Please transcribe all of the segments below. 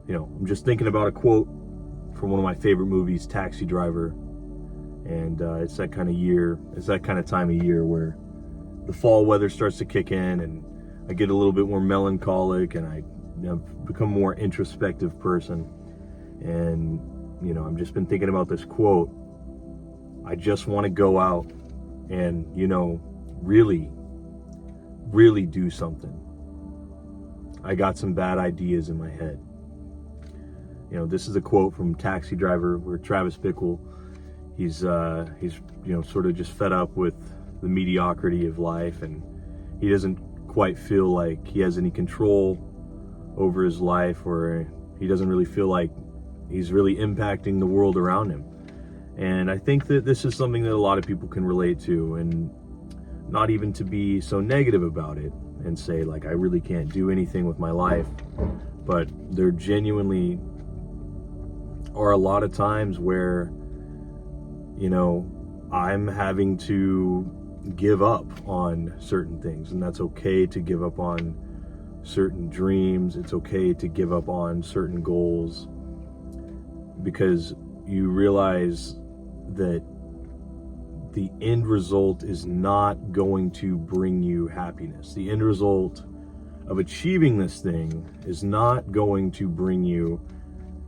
I'm just thinking about a quote from one of my favorite movies, Taxi Driver. And it's that kind of time of year where the fall weather starts to kick in, and I get a little bit more melancholic, and I've become a more introspective person. And I've just been thinking about this quote. I just want to go out and really, really do something. I got some bad ideas in my head. This is a quote from Taxi Driver, where Travis Bickle, he's sort of just fed up with the mediocrity of life, and he doesn't quite feel like he has any control over his life, or he doesn't really feel like he's really impacting the world around him. And I think that this is something that a lot of people can relate to, and not even to be so negative about it and say like I really can't do anything with my life, but there genuinely are a lot of times where I'm having to give up on certain things, and that's okay to give up on certain dreams. It's okay to give up on certain goals, because you realize that the end result is not going to bring you happiness. The end result of achieving this thing is not going to bring you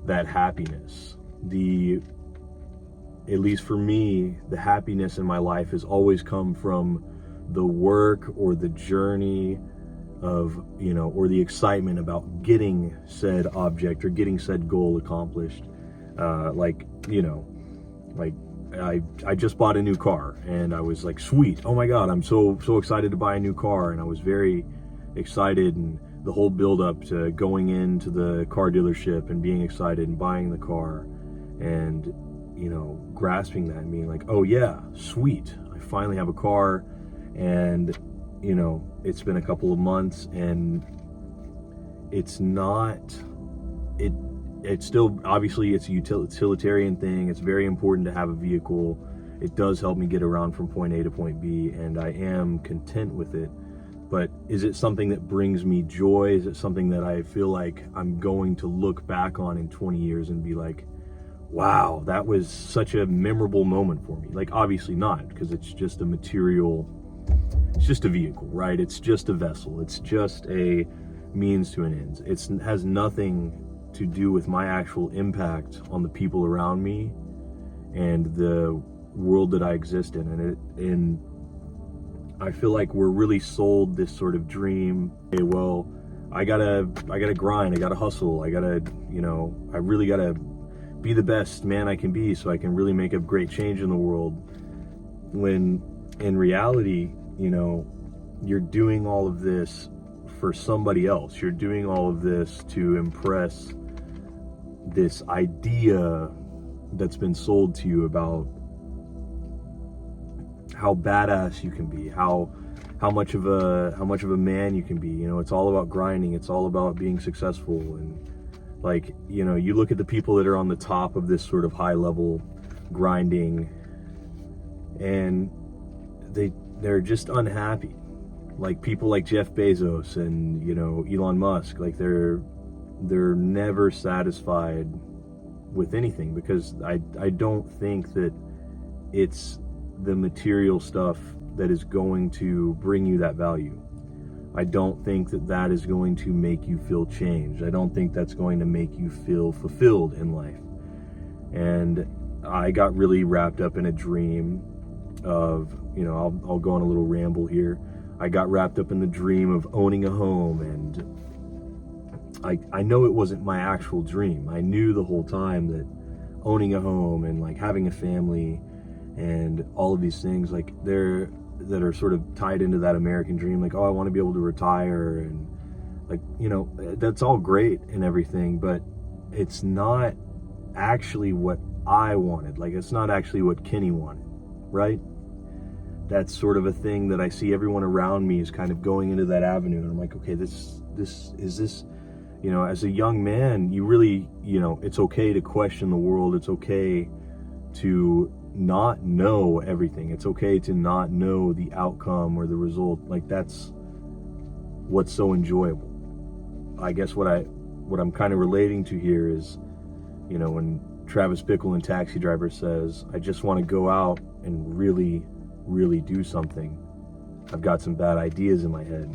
that happiness. At least for me, the happiness in my life has always come from the work or the journey of, or the excitement about getting said object or getting said goal accomplished. I just bought a new car, and I was like, sweet, oh my God, I'm so excited to buy a new car. And I was very excited, and the whole build up to going into the car dealership and being excited and buying the car, and grasping that and being like, oh yeah, sweet, I finally have a car. And it's been a couple of months, and it's still, obviously it's a utilitarian thing. It's very important to have a vehicle. It does help me get around from point A to point B, and I am content with it. But is it something that brings me joy? Is it something that I feel like I'm going to look back on in 20 years and be like, wow, that was such a memorable moment for me? Like, obviously not, because it's just a material, it's just a vehicle, right? It's just a vessel. It's just a means to an end. It has nothing to do with my actual impact on the people around me and the world that I exist in. And I feel like we're really sold this sort of dream. Hey, well, I gotta grind, I gotta hustle, I really gotta be the best man I can be so I can really make a great change in the world. When in reality, you're doing all of this for somebody else. You're doing all of this to impress this idea that's been sold to you about how badass you can be, how much of a man you can be. It's all about grinding. It's all about being successful. And you look at the people that are on the top of this sort of high level grinding, and they're just unhappy. Like people like Jeff Bezos and Elon Musk, like they're never satisfied with anything, because I don't think that it's the material stuff that is going to bring you that value. I don't think that is going to make you feel changed. I don't think that's going to make you feel fulfilled in life. And I got really wrapped up in a dream of, I'll go on a little ramble here. I got wrapped up in the dream of owning a home, and I know it wasn't my actual dream. I knew the whole time that owning a home and like having a family and all of these things, like that are sort of tied into that American dream, like, oh, I want to be able to retire, and like, that's all great and everything, but it's not actually what I wanted. Like, it's not actually what Kenny wanted, right? That's sort of a thing that I see everyone around me is kind of going into that avenue, and I'm like, okay, this as a young man, you really, it's okay to question the world. It's okay to not know everything. It's okay to not know the outcome or the result. Like, that's what's so enjoyable. I guess what what I'm kind of relating to here is, you know, when Travis Bickle in Taxi Driver says, I just want to go out and really, really do something. I've got some bad ideas in my head.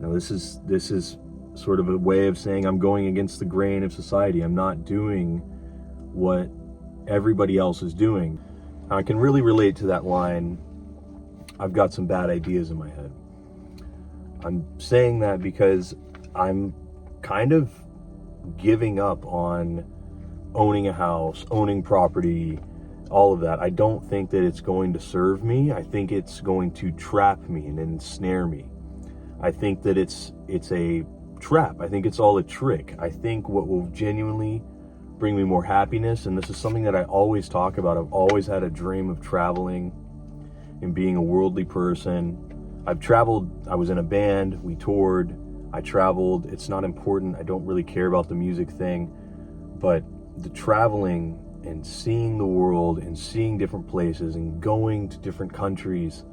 Now this is sort of a way of saying I'm going against the grain of society. I'm not doing what everybody else is doing. I can really relate to that line, I've got some bad ideas in my head. I'm saying that because I'm kind of giving up on owning a house, owning property, all of that. I don't think that it's going to serve me. I think it's going to trap me and ensnare me. I think that it's a trap. I think it's all a trick. I think what will genuinely bring me more happiness, and this is something that I always talk about. I've always had a dream of traveling and being a worldly person. I've traveled. I was in a band. We toured. I traveled. It's not important. I don't really care about the music thing, but the traveling and seeing the world and seeing different places and going to different countries,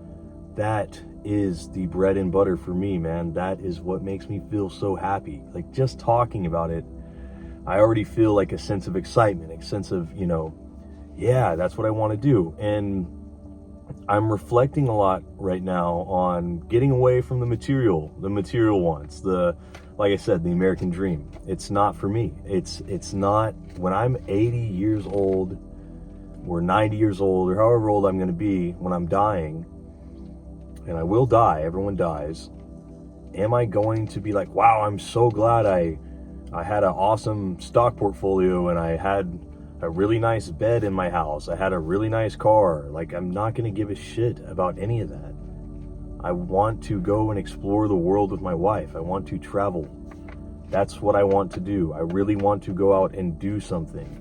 that is the bread and butter for me, man. That is what makes me feel so happy. Like, just talking about it, I already feel like a sense of excitement, a sense of, you know, yeah, that's what I want to do. And I'm reflecting a lot right now on getting away from the material wants, like I said, the American dream. It's not for me. It's not. When I'm 80 years old or 90 years old or however old I'm going to be when I'm dying, and I will die, everyone dies, am I going to be like, wow, I'm so glad I had an awesome stock portfolio and I had a really nice bed in my house, I had a really nice car? Like, I'm not going to give a shit about any of that. I want to go and explore the world with my wife. I want to travel. That's what I want to do. I really want to go out and do something.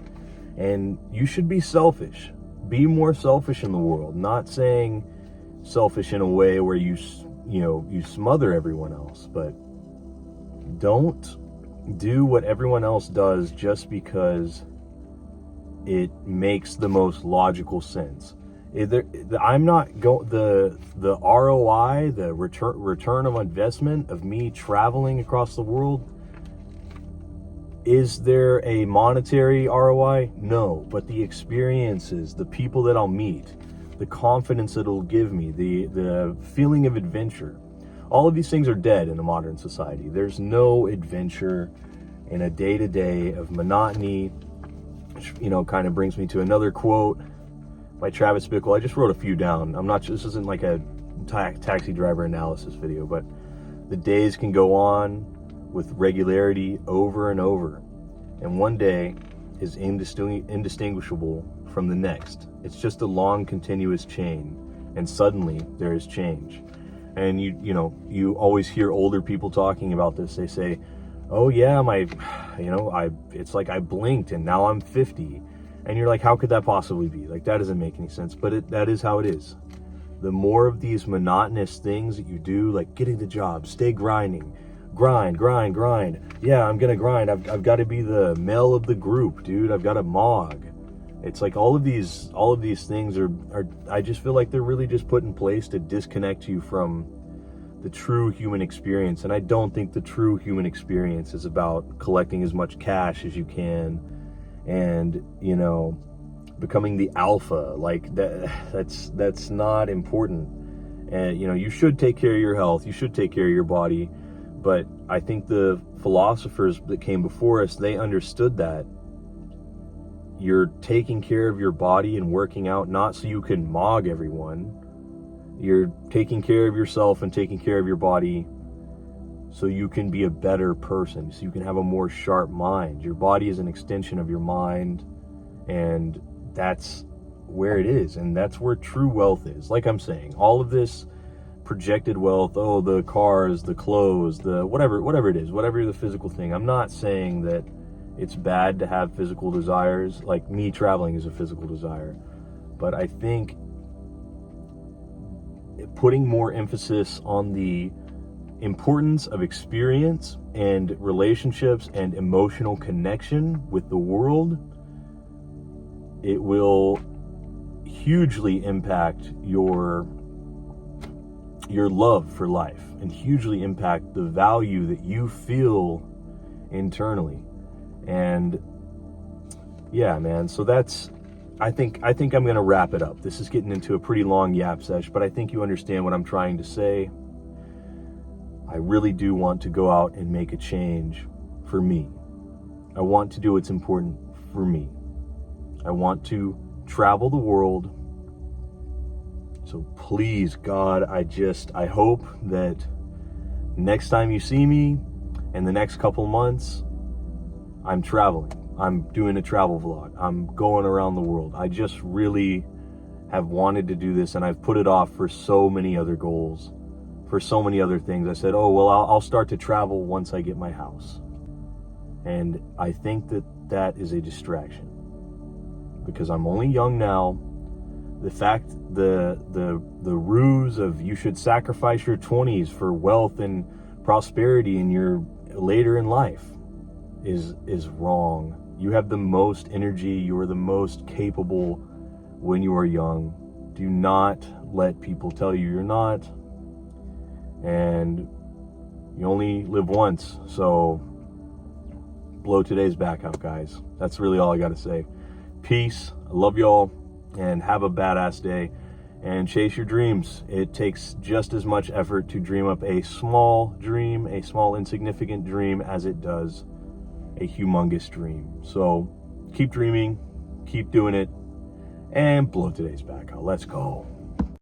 And you should be selfish. Be more selfish in the world. Not saying selfish in a way where you smother everyone else, but don't do what everyone else does just because it makes the most logical sense. I'm not the ROI, the return of investment of me traveling across the world. Is there a monetary ROI? No, but the experiences, the people that I'll meet, the confidence that it'll give me, the feeling of adventure, all of these things are dead in a modern society. There's no adventure in a day-to-day of monotony, which, you know, kind of brings me to another quote by Travis Bickle. I just wrote a few down. This isn't like a taxi driver analysis video, but the days can go on with regularity over and over, and one day is indistinguishable from the next. It's just a long continuous chain, and suddenly there is change. And you always hear older people talking about this. They say, oh yeah, it's like I blinked and now I'm 50. And you're like, how could that possibly be? Like, that doesn't make any sense, but that is how it is. The more of these monotonous things that you do, like getting the job, stay grinding, grind. Yeah, I'm gonna grind. I've got to be the male of the group, dude. I've got to mog. It's like all of these things are I just feel like they're really just put in place to disconnect you from the true human experience. And I don't think the true human experience is about collecting as much cash as you can and, becoming the alpha. Like that's not important. And, you should take care of your health. You should take care of your body. But I think the philosophers that came before us, they understood that you're taking care of your body and working out not so you can mog everyone. You're taking care of yourself and taking care of your body so you can be a better person, so you can have a more sharp mind. Your body is an extension of your mind, and that's where it is, and that's where true wealth is. Like I'm saying, all of this projected wealth, the cars, the clothes, the whatever it is, whatever the physical thing. I'm not saying that it's bad to have physical desires. Like, me traveling is a physical desire, but I think putting more emphasis on the importance of experience and relationships and emotional connection with the world, it will hugely impact your love for life and hugely impact the value that you feel internally. And yeah, man, so that's, I think I'm going to wrap it up. This is getting into a pretty long yap sesh, but I think you understand what I'm trying to say. I really do want to go out and make a change for me. I want to do what's important for me. I want to travel the world. So please, God, I hope that next time you see me in the next couple months, I'm traveling. I'm doing a travel vlog. I'm going around the world. I just really have wanted to do this, and I've put it off for so many other goals, for so many other things. I said, oh, well, I'll start to travel once I get my house. And I think that is a distraction, because I'm only young now. The fact, the ruse of you should sacrifice your 20s for wealth and prosperity in your later in life is wrong. You have the most energy. You are the most capable when you are young. Do not let people tell you you're not. And you only live once, so blow today's back out, guys. That's really all I got to say. Peace. I love y'all, and have a badass day. And chase your dreams. It takes just as much effort to dream up a small dream, a small insignificant dream, as it does a humongous dream. So keep dreaming, keep doing it, and blow today's back out. Let's go.